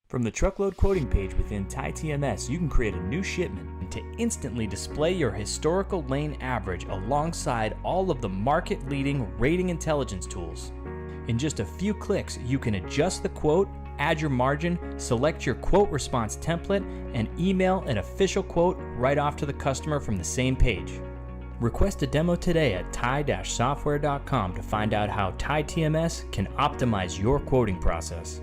From the truckload quoting page within TMS, you can create a new shipment to instantly display your historical lane average alongside all of the market-leading rating intelligence tools. In just a few clicks, you can adjust the quote, add your margin, select your quote response template, and email an official quote right off to the customer from the same page. Request a demo today at tie-software.com to find out how TMS can optimize your quoting process.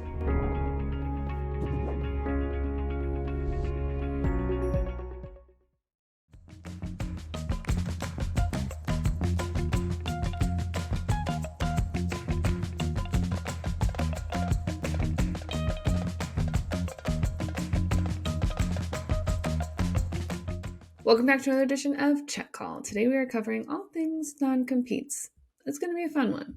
Welcome back to another edition of Check Call. Today we are covering all things non-competes. It's going to be a fun one.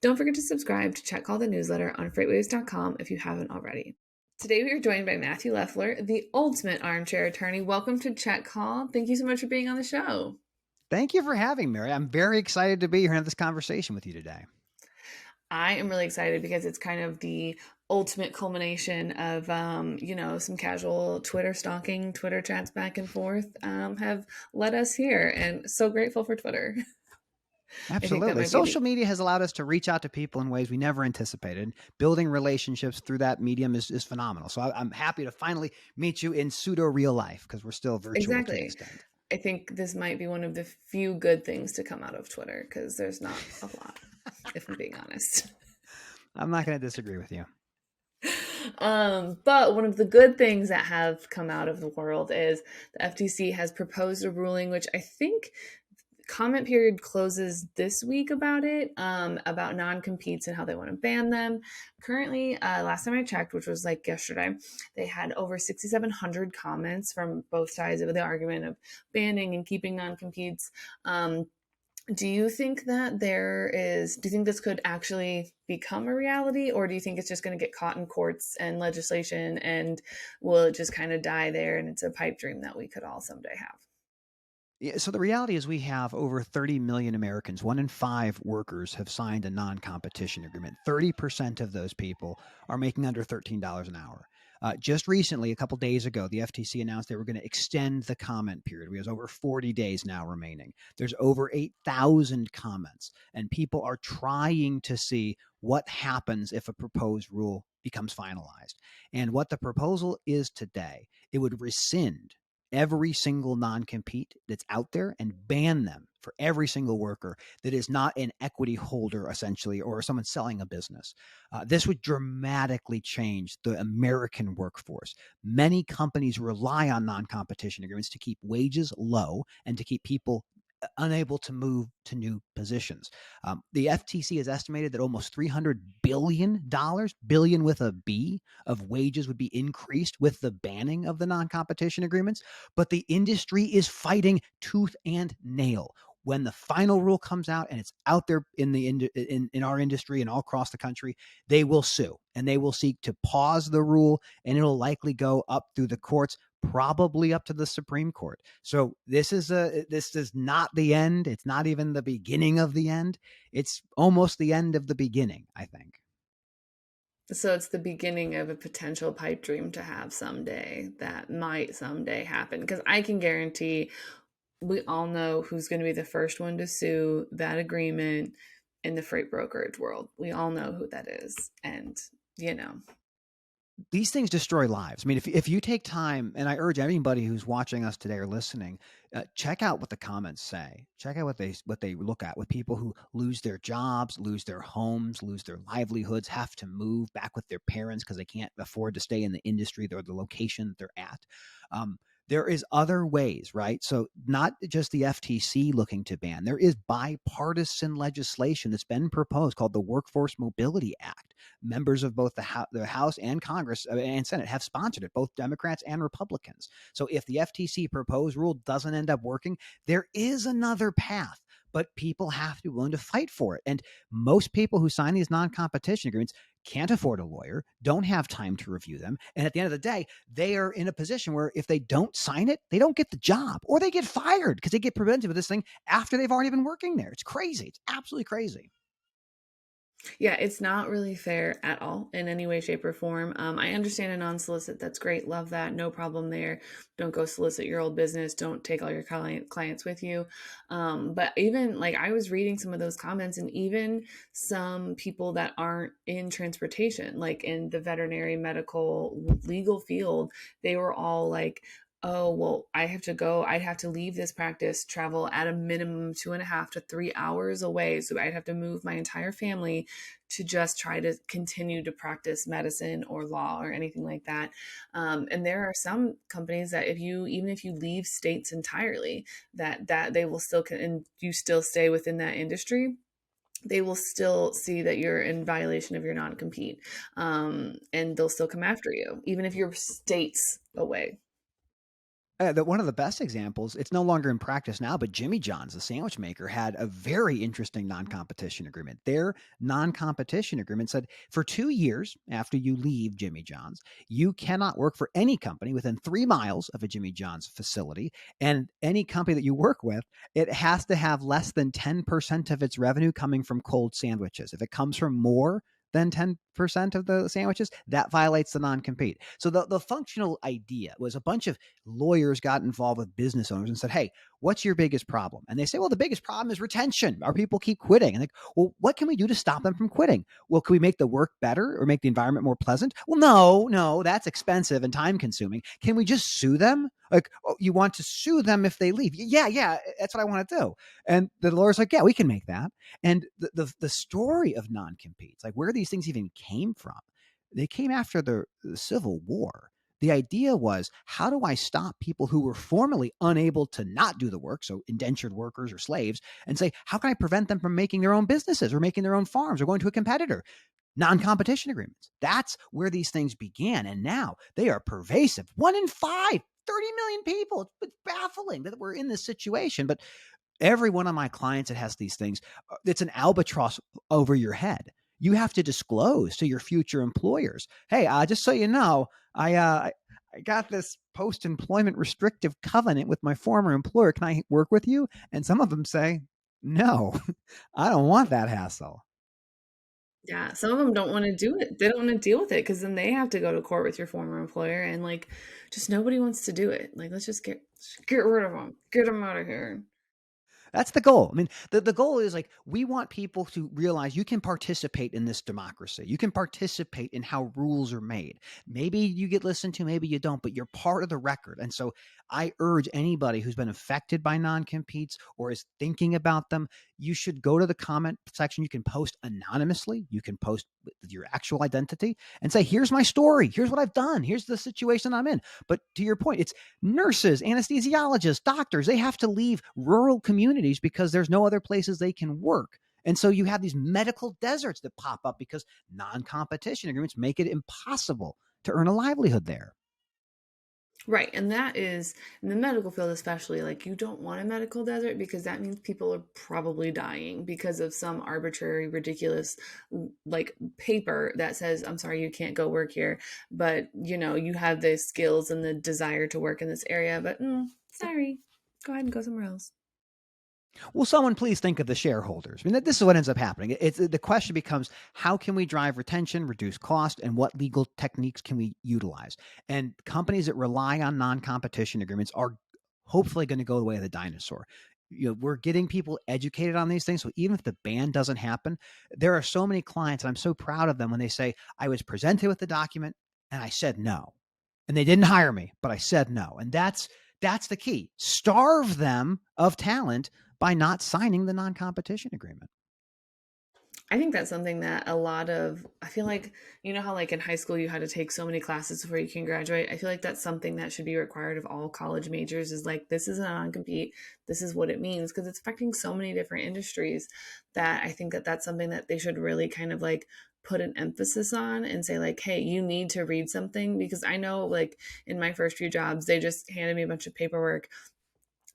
Don't forget to subscribe to Check Call the newsletter on FreightWaves.com if you haven't already. Today we are joined by Matthew Leffler, the ultimate armchair attorney. Welcome to Check Call. Thank you so much for being on the show. Thank you for having me, Mary. I'm very excited to be here and have this conversation with you today. I am really excited because it's kind of the ultimate culmination of, some casual Twitter stalking, Twitter chats back and forth have led us here, and so grateful for Twitter. Absolutely. Social media has allowed us to reach out to people in ways we never anticipated. Building relationships through that medium is phenomenal. So I'm happy to finally meet you in pseudo real life because we're still virtual to an extent. I think this might be one of the few good things to come out of Twitter because there's not a lot, if I'm being honest. I'm not going to disagree with you. But one of the good things that have come out of the world is the FTC has proposed a ruling, which I think comment period closes this week about it, about non-competes and how they want to ban them. Currently, last time I checked, which was like yesterday, they had over 6,700 comments from both sides of the argument of banning and keeping non-competes. Do you think that do you think this could actually become a reality, or do you think it's just going to get caught in courts and legislation and will it just kind of die there and it's a pipe dream that we could all someday have? Yeah, so the reality is we have over 30 million Americans. 1 in 5 workers have signed a non-competition agreement. 30% of those people are making under $13 an hour. Just recently, a couple days ago, the FTC announced they were going to extend the comment period. We have over 40 days now remaining. There's over 8,000 comments, and people are trying to see what happens if a proposed rule becomes finalized. And what the proposal is today, it would rescind every single non-compete that's out there and ban them for every single worker that is not an equity holder, essentially, or someone selling a business. This would dramatically change the American workforce. Many companies rely on non-competition agreements to keep wages low and to keep people unable to move to new positions. The FTC has estimated that almost $300 billion, billion with a B, of wages would be increased with the banning of the non-competition agreements. But the industry is fighting tooth and nail. When the final rule comes out and it's out there in our industry and all across the country, they will sue and they will seek to pause the rule, and it'll likely go up through the courts, probably up to the Supreme Court. So this is not the end. It's not even the beginning of the end. It's almost the end of the beginning, I think. So it's the beginning of a potential pipe dream to have someday that might someday happen. Because I can guarantee we all know who's going to be the first one to sue that agreement in the freight brokerage world. We all know who that is. And, these things destroy lives. I mean, if you take time, and I urge anybody who's watching us today or listening, check out what the comments say. Check out what they look at with people who lose their jobs, lose their homes, lose their livelihoods, have to move back with their parents because they can't afford to stay in the industry or the location that they're at. There is other ways, right? So not just the FTC looking to ban. There is bipartisan legislation that's been proposed called the Workforce Mobility Act. Members of both the House and Congress and Senate have sponsored it, both Democrats and Republicans. So if the FTC proposed rule doesn't end up working, there is another path. But people have to be willing to fight for it. And most people who sign these non-competition agreements can't afford a lawyer, don't have time to review them. And at the end of the day, they are in a position where if they don't sign it, they don't get the job or they get fired because they get prevented with this thing after they've already been working there. It's crazy. It's absolutely crazy. Yeah, it's not really fair at all in any way, shape, or form. I understand a non-solicit. That's great. Love that. No problem there. Don't go solicit your old business. Don't take all your clients with you. But even like I was reading some of those comments, and even some people that aren't in transportation, like in the veterinary, medical, legal field, they were all like, oh, well, I'd have to leave this practice, travel at a minimum 2.5 to 3 hours away. So I'd have to move my entire family to just try to continue to practice medicine or law or anything like that. And there are some companies that even if you leave states entirely, that they will still, and you still stay within that industry, they will still see that you're in violation of your non-compete, and they'll still come after you, even if you're states away. One of the best examples, it's no longer in practice now, but Jimmy John's, the sandwich maker, had a very interesting non competition agreement. Their non competition agreement said for 2 years after you leave Jimmy John's, you cannot work for any company within 3 miles of a Jimmy John's facility. And any company that you work with, it has to have less than 10% of its revenue coming from cold sandwiches. If it comes from more than 10% of the sandwiches, that violates the non compete. So the functional idea was a bunch of lawyers got involved with business owners and said, hey, what's your biggest problem? And they say, well, the biggest problem is retention. Our people keep quitting. And like, well, what can we do to stop them from quitting? Well, can we make the work better or make the environment more pleasant? Well, no, that's expensive and time consuming. Can we just sue them? Like, oh, you want to sue them if they leave? Yeah, that's what I want to do. And the lawyer's like, yeah, we can make that. And the story of non-competes, like where these things even came from, they came after the Civil War. The idea was, how do I stop people who were formerly unable to not do the work, so indentured workers or slaves, and say, how can I prevent them from making their own businesses or making their own farms or going to a competitor? Non-competition agreements. That's where these things began. And now they are pervasive. 1 in 5, 30 million people. It's baffling that we're in this situation. But every one of my clients that has these things, it's an albatross over your head. You have to disclose to your future employers, hey, just so you know, I got this post-employment restrictive covenant with my former employer. Can I work with you? And some of them say, no, I don't want that hassle. Yeah, some of them don't want to do it. They don't want to deal with it because then they have to go to court with your former employer, and like, just nobody wants to do it. Like, let's just get rid of them, get them out of here. That's the goal. I mean, the goal is like we want people to realize you can participate in this democracy. You can participate in how rules are made. Maybe you get listened to, maybe you don't, but you're part of the record. And so I urge anybody who's been affected by non-competes or is thinking about them, you should go to the comment section. You can post anonymously. You can post with your actual identity and say, here's my story. Here's what I've done. Here's the situation I'm in. But to your point, it's nurses, anesthesiologists, doctors, they have to leave rural communities because there's no other places they can work. And so you have these medical deserts that pop up because non-competition agreements make it impossible to earn a livelihood there. Right. And that is in the medical field, especially, like, you don't want a medical desert because that means people are probably dying because of some arbitrary, ridiculous, like, paper that says, I'm sorry, you can't go work here. But, you have the skills and the desire to work in this area. But sorry, go ahead and go somewhere else. Will someone please think of the shareholders? I mean, this is what ends up happening. The question becomes, how can we drive retention, reduce cost, and what legal techniques can we utilize? And companies that rely on non-competition agreements are hopefully going to go the way of the dinosaur. We're getting people educated on these things. So even if the ban doesn't happen, there are so many clients, and I'm so proud of them when they say, I was presented with the document and I said no. And they didn't hire me, but I said no. And that's the key. Starve them of talent by not signing the non-competition agreement. I think that's something that I feel like, how like in high school you had to take so many classes before you can graduate. I feel like that's something that should be required of all college majors, is like, this is a non-compete. This is what it means, because it's affecting so many different industries that I think that that's something that they should really kind of like put an emphasis on and say like, hey, you need to read something. Because I know like in my first few jobs, they just handed me a bunch of paperwork.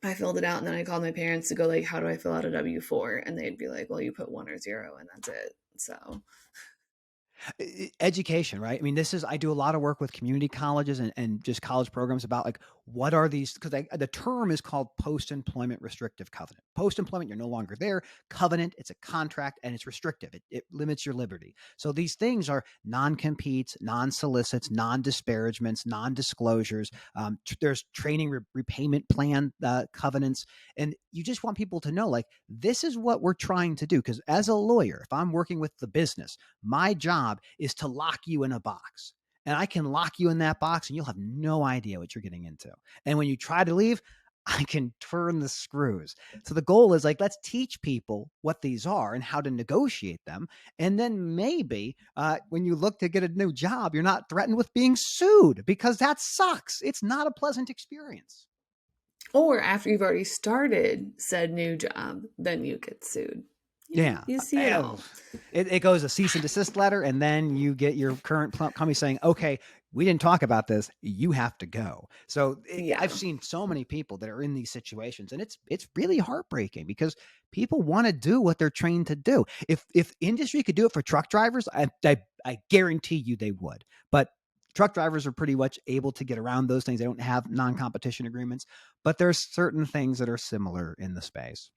I filled it out and then I called my parents to go like, how do I fill out a W-4? And they'd be like, well, you put 1 or 0 and that's it. So Education, right? I mean, I do a lot of work with community colleges and just college programs about like what are these? Because the term is called post-employment restrictive covenant. Post-employment, you're no longer there. Covenant, it's a contract and it's restrictive. It limits your liberty. So these things are non-competes, non-solicits, non-disparagements, non-disclosures. There's training repayment plan covenants. And you just want people to know, like, this is what we're trying to do. Because as a lawyer, if I'm working with the business, my job is to lock you in a box. And I can lock you in that box and you'll have no idea what you're getting into. And when you try to leave, I can turn the screws. So the goal is, like, let's teach people what these are and how to negotiate them. And then maybe when you look to get a new job, you're not threatened with being sued, because that sucks. It's not a pleasant experience. Or after you've already started said new job, then you get sued. Yeah. You see it all. It goes a cease and desist letter, and then you get your current company saying, okay, we didn't talk about this. You have to go. So I've seen so many people that are in these situations, and it's really heartbreaking, because people want to do what they're trained to do. If industry could do it for truck drivers, I guarantee you they would. But truck drivers are pretty much able to get around those things. They don't have non-competition agreements, but there's certain things that are similar in the space.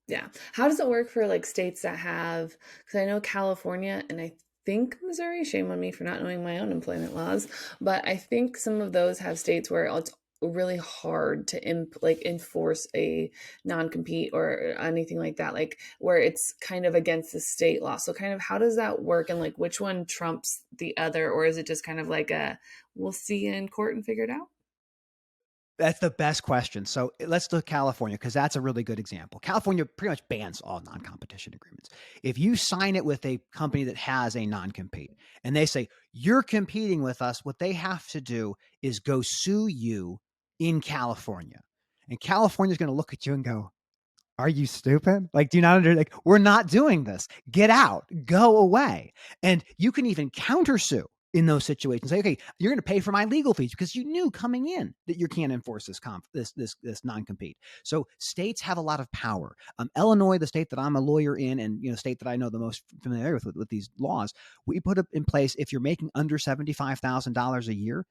Yeah. How does it work for like states that have, because I know California and I think Missouri, shame on me for not knowing my own employment laws, but I think some of those have states where it's really hard to enforce a non-compete or anything like that, like where it's kind of against the state law. So kind of how does that work, and like which one trumps the other, or is it just kind of like a we'll see you in court and figure it out? That's the best question. So let's look at California, because that's a really good example. California pretty much bans all non-competition agreements. If you sign it with a company that has a non-compete and they say, you're competing with us, what they have to do is go sue you in California. And California is going to look at you and go, are you stupid? Like, do you not understand? Like, we're not doing this. Get out, go away. And you can even countersue in those situations. Say, okay, you're going to pay for my legal fees, because you knew coming in that you can't enforce this non-compete. So states have a lot of power. Illinois, the state that I'm a lawyer in, and state that I know the most familiar with these laws, we put in place, if you're making under $75,000 a year,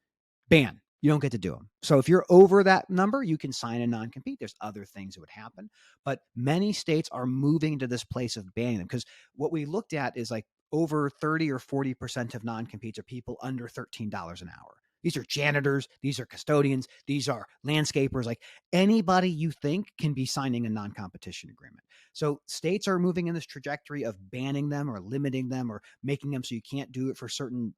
ban. You don't get to do them. So if you're over that number, you can sign a non-compete. There's other things that would happen, but many states are moving to this place of banning them, because what we looked at is like over 30 or 40% of non-competes are people under $13 an hour. These are janitors, these are custodians, these are landscapers. Like, anybody you think can be signing a non-competition agreement. So states are moving in this trajectory of banning them or limiting them or making them so you can't do it for certain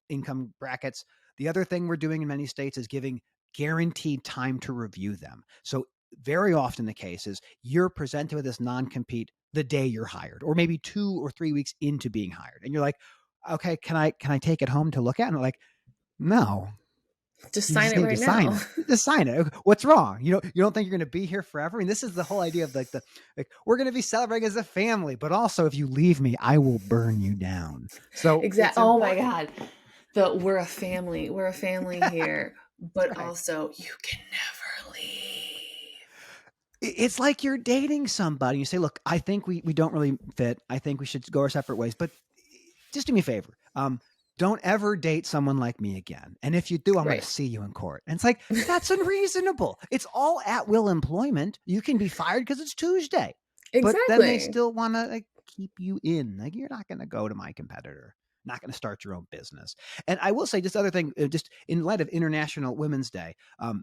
income brackets. The other thing we're doing in many states is giving guaranteed time to review them. So very often the case is you're presented with this non-compete the day you're hired, or maybe 2 or 3 weeks into being hired. And you're like, okay, can I take it home to look at? And they're like, no, Just you sign just it need right to sign now. it. Just sign it. What's wrong? You don't think you're going to be here forever? And this is the whole idea of like we're going to be celebrating as a family, but also if you leave me, I will burn you down. So Exactly. Oh my God. We're a family. We're a family here, but right. also you can never leave. It's like you're dating somebody. You say, look, I think we don't really fit. I think we should go our separate ways, but just do me a favor. Don't ever date someone like me again. And if you do, I'm going to see you in court. And it's like, that's unreasonable. It's all at will employment. You can be fired because it's Tuesday. Exactly. But then they still want to keep you in. Like, you're not going to go to my competitor. Not going to start your own business. And I will say this other thing, just in light of International Women's Day,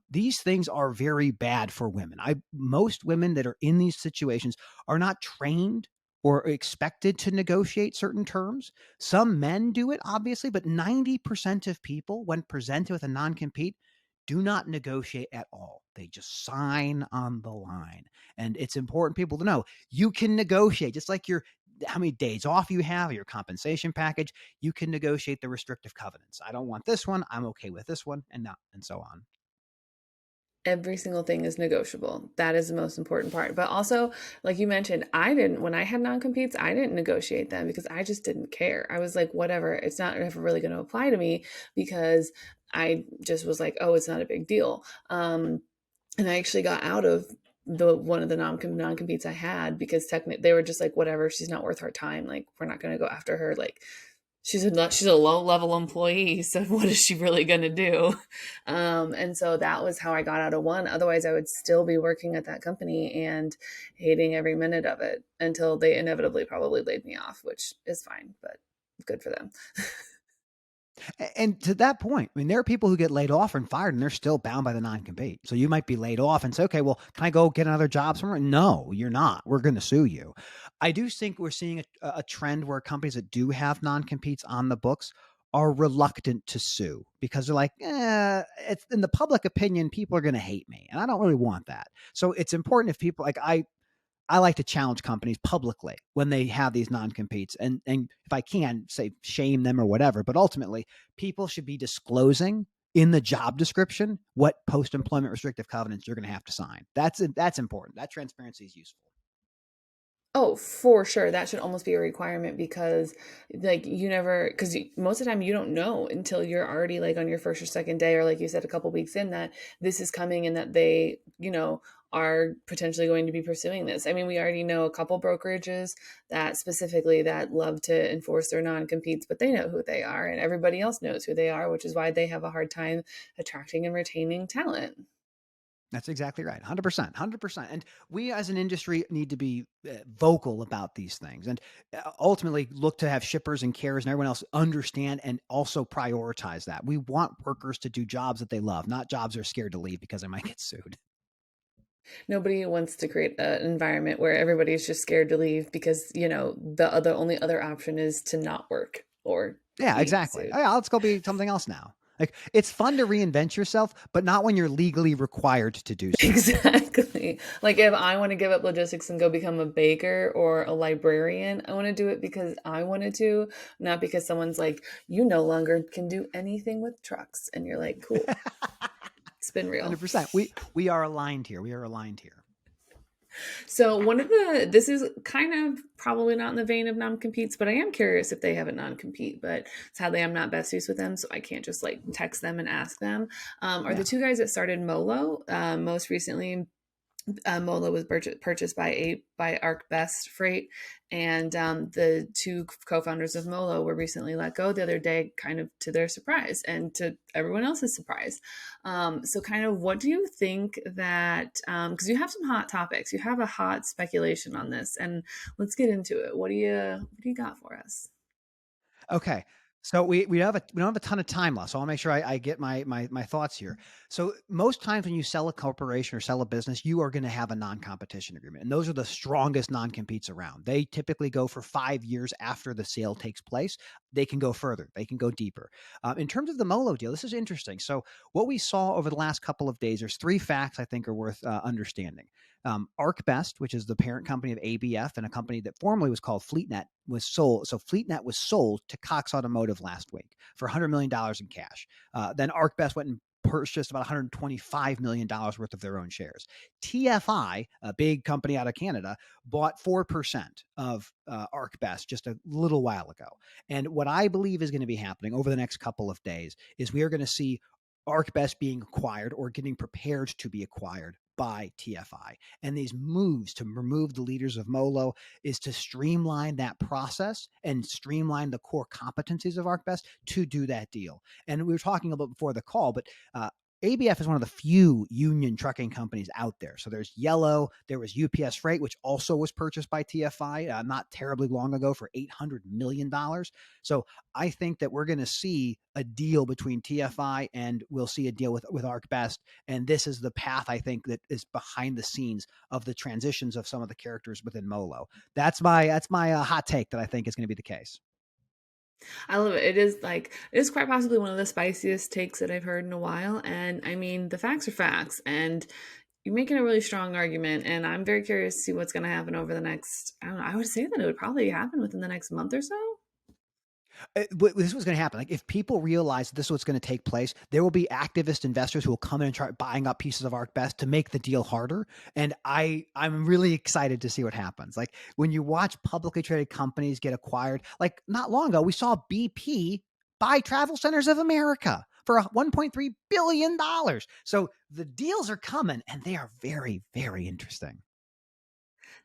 these things are very bad for women. Most women that are in these situations are not trained or expected to negotiate certain terms. Some men do it, obviously, but 90% of people, when presented with a non-compete, do not negotiate at all. They just sign on the line. And it's important people to know you can negotiate, just like how many days off you have, your compensation package. You can negotiate the restrictive covenants. I don't want this one. I'm okay with this one, and so on. Every single thing is negotiable. That is the most important part. But also, like you mentioned, when I had non-competes, I didn't negotiate them because I just didn't care. I was like, whatever, it's not ever really going to apply to me, because I just was like, oh, it's not a big deal. And I actually got out of one of the non-competes I had, because technically they were just like, whatever, she's not worth our time. Like, we're not going to go after her. Like, she's a low level employee, so what is she really going to do? And so that was how I got out of one. Otherwise, I would still be working at that company and hating every minute of it until they inevitably probably laid me off, which is fine, but good for them. And to that point, I mean, there are people who get laid off and fired and they're still bound by the non-compete. So you might be laid off and say, okay, well, can I go get another job somewhere? No, you're not. We're going to sue you. I do think we're seeing a trend where companies that do have non-competes on the books are reluctant to sue because they're like, it's in the public opinion, people are going to hate me. And I don't really want that. So it's important if people like, I like to challenge companies publicly when they have these non-competes and if I can say shame them or whatever, but ultimately people should be disclosing in the job description what post-employment restrictive covenants you're going to have to sign. That's important. That transparency is useful. Oh, for sure. That should almost be a requirement because, like, you never, because most of the time you don't know until you're already like on your first or second day, or like you said, a couple weeks in that this is coming and that they, are potentially going to be pursuing this. I mean, we already know a couple brokerages that specifically that love to enforce their non-competes, but they know who they are and everybody else knows who they are, which is why they have a hard time attracting and retaining talent. That's exactly right. 100%, 100%. And we as an industry need to be vocal about these things and ultimately look to have shippers and carriers and everyone else understand and also prioritize that. We want workers to do jobs that they love, not jobs they're scared to leave because they might get sued. Nobody wants to create an environment where everybody's just scared to leave because, the only other option is to not work or Yeah, be exactly. sued. Oh, yeah, let's go be something else now. Like it's fun to reinvent yourself, but not when you're legally required to do so. Exactly. Like if I want to give up logistics and go become a baker or a librarian, I want to do it because I wanted to, not because someone's like, you no longer can do anything with trucks. And you're like, cool, it's been real. 100%. We are aligned here. We are aligned here. So this is kind of probably not in the vein of non-competes, but I am curious if they have a non-compete, but sadly I'm not besties with them. So I can't just like text them and ask them. Are Yeah. the two guys that started Molo, most recently Mola was purchased by ArcBest Freight, and the two co-founders of Mola were recently let go the other day, kind of to their surprise and to everyone else's surprise. So, kind of, what do you think that? Because you have some hot topics, you have a hot speculation on this, and let's get into it. What do you got for us? Okay. So we don't have a ton of time left. So I'll make sure I get my thoughts here. So most times when you sell a corporation or sell a business, you are going to have a non-competition agreement. And those are the strongest non-competes around. They typically go for 5 years after the sale takes place. They can go further. They can go deeper. In terms of the Molo deal, this is interesting. So what we saw over the last couple of days, there's 3 facts I think are worth understanding. ArcBest, which is the parent company of ABF and a company that formerly was called FleetNet, was sold. So FleetNet was sold to Cox Automotive last week for $100 million in cash. Then ArcBest went and purchased about $125 million worth of their own shares. TFI, a big company out of Canada, bought 4% of ArcBest just a little while ago. And what I believe is going to be happening over the next couple of days is we are going to see ArcBest being acquired or getting prepared to be acquired by TFI. And these moves to remove the leaders of Molo is to streamline that process and streamline the core competencies of ArcBest to do that deal. And we were talking about before the call, but ABF is one of the few union trucking companies out there. So there's Yellow, there was UPS Freight, which also was purchased by TFI not terribly long ago for $800 million. So I think that we're going to see a deal between TFI and we'll see a deal with ArcBest. And this is the path I think that is behind the scenes of the transitions of some of the characters within Molo. That's my hot take that I think is going to be the case. I love it. It is quite possibly one of the spiciest takes that I've heard in a while. And I mean, the facts are facts, and you're making a really strong argument. And I'm very curious to see what's going to happen over the next. I don't know. I would say that it would probably happen within the next month or so. This was going to happen. Like if people realize this is what's going to take place, there will be activist investors who will come in and try buying up pieces of ArcBest to make the deal harder. And I'm really excited to see what happens. Like when you watch publicly traded companies get acquired, like not long ago, we saw BP buy Travel Centers of America for $1.3 billion. So the deals are coming and they are very, very interesting.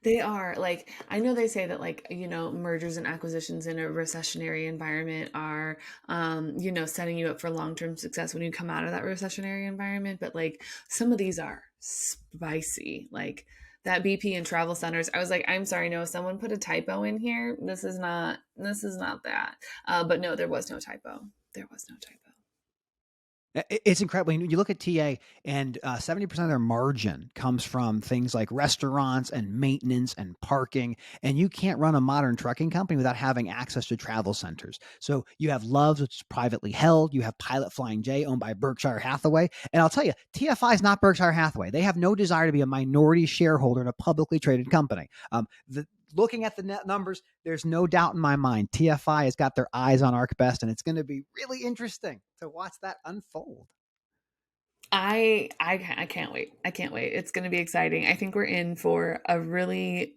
They are like, I know they say that like, you know, mergers and acquisitions in a recessionary environment are, you know, setting you up for long-term success when you come out of that recessionary environment. But like some of these are spicy, like that BP and travel centers. I was like, I'm sorry, no, someone put a typo in here. This is not that. But no, there was no typo. There was no typo. It's incredible. You look at TA, and 70% of their margin comes from things like restaurants and maintenance and parking. And you can't run a modern trucking company without having access to travel centers. So you have Love's, which is privately held. You have Pilot Flying J, owned by Berkshire Hathaway. And I'll tell you, TFI is not Berkshire Hathaway. They have no desire to be a minority shareholder in a publicly traded company. Looking at the net numbers, there's no doubt in my mind TFI has got their eyes on ArcBest, and it's going to be really interesting to watch that unfold. I can't wait. I can't wait. It's going to be exciting. I think we're in for a really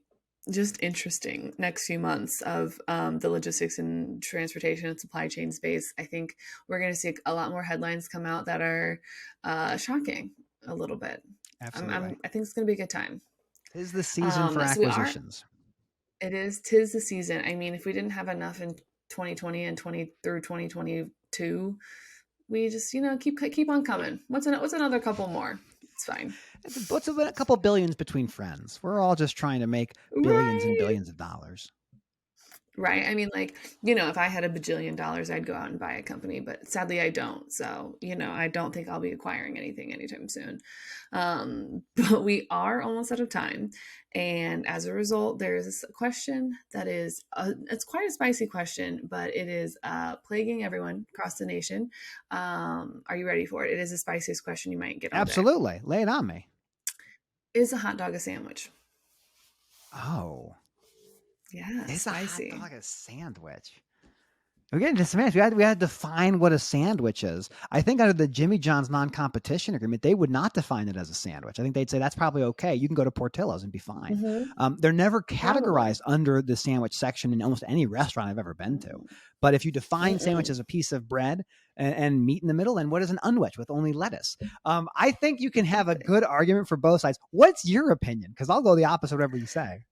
just interesting next few months of the logistics and transportation and supply chain space. I think we're going to see a lot more headlines come out that are shocking a little bit. Absolutely. I think it's going to be a good time. Tis the season for acquisitions. Tis the season. I mean, if we didn't have enough in 2020 and 2022, we just, you know, keep on coming. What's another couple more? It's fine. What's a couple billions between friends? We're all just trying to make billions and billions of dollars. Right. I mean, like, you know, if I had $1 bajillion, I'd go out and buy a company, but sadly I don't. So, you know, I don't think I'll be acquiring anything anytime soon. But we are almost out of time. And as a result, there's a question that is, it's quite a spicy question, but it is plaguing everyone across the nation. Are you ready for it? It is the spiciest question you might get all day. Absolutely. Lay it on me. Is a hot dog a sandwich? Oh. Yeah, it's spicy. a hot dog a sandwich. We're getting to semantics. We had to define what a sandwich is. I think under the Jimmy John's non-competition agreement, they would not define it as a sandwich. I think they'd say that's probably okay. You can go to Portillo's and be fine. Mm-hmm. They're never categorized under the sandwich section in almost any restaurant I've ever been to. But if you define sandwich as a piece of bread and meat in the middle, then what is an unwich with only lettuce? I think you can have a good argument for both sides. What's your opinion? Because I'll go the opposite of whatever you say.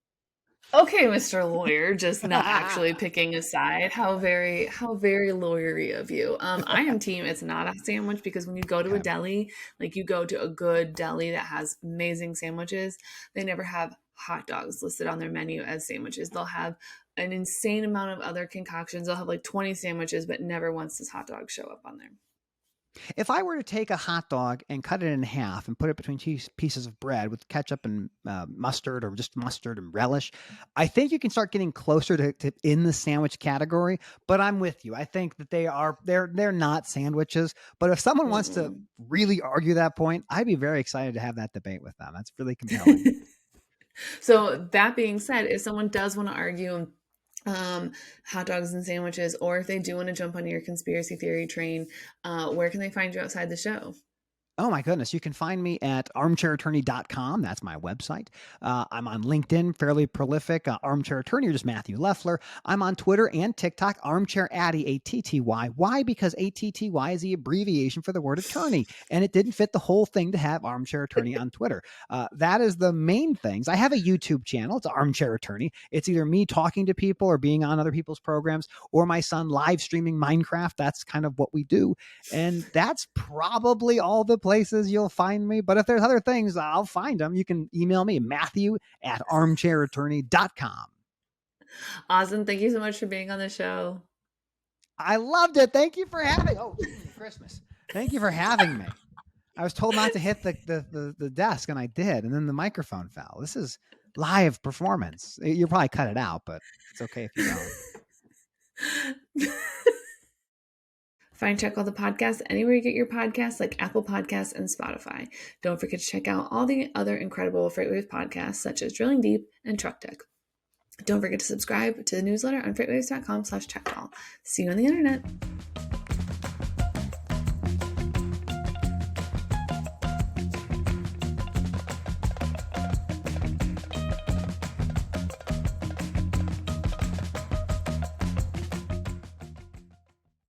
Okay, Mr. Lawyer, just not actually picking a side. How very lawyery of you. I am team it's not a sandwich, because when you go to a deli, like you go to a good deli that has amazing sandwiches, they never have hot dogs listed on their menu as sandwiches. They'll have an insane amount of other concoctions. They'll have like 20 sandwiches, but never once does hot dogs show up on there. If I were to take a hot dog and cut it in half and put it between pieces of bread with ketchup and mustard, or just mustard and relish, I think you can start getting closer to in the sandwich category. But I'm with you. I think that they're not sandwiches. But if someone wants to really argue that point, I'd be very excited to have that debate with them. That's really compelling. So that being said, if someone does want to argue hot dogs and sandwiches, or if they do want to jump on your conspiracy theory train, where can they find you outside the show? Oh my goodness. You can find me at armchairattorney.com. That's my website. I'm on LinkedIn, fairly prolific, Armchair Attorney, or just Matthew Leffler. I'm on Twitter and TikTok, Armchair Addy, ATTY. Why? Because ATTY is the abbreviation for the word attorney, and it didn't fit the whole thing to have Armchair Attorney on Twitter. That is the main things. I have a YouTube channel. It's Armchair Attorney. It's either me talking to people or being on other people's programs, or my son live streaming Minecraft. That's kind of what we do. And that's probably all the places you'll find me. But if there's other things, I'll find them. You can email me, Matthew@armchairattorney.com. Awesome. Thank you so much for being on the show. I loved it. Thank you for having. Oh, Christmas. Thank you for having me. I was told not to hit the desk, and I did. And then the microphone fell. This is live performance. You'll probably cut it out, but it's okay if you don't. Find Check All the Podcasts anywhere you get your podcasts, like Apple Podcasts and Spotify. Don't forget to check out all the other incredible FreightWaves podcasts, such as Drilling Deep and Truck Tech. Don't forget to subscribe to the newsletter on freightwaves.com/checkall. See you on the internet.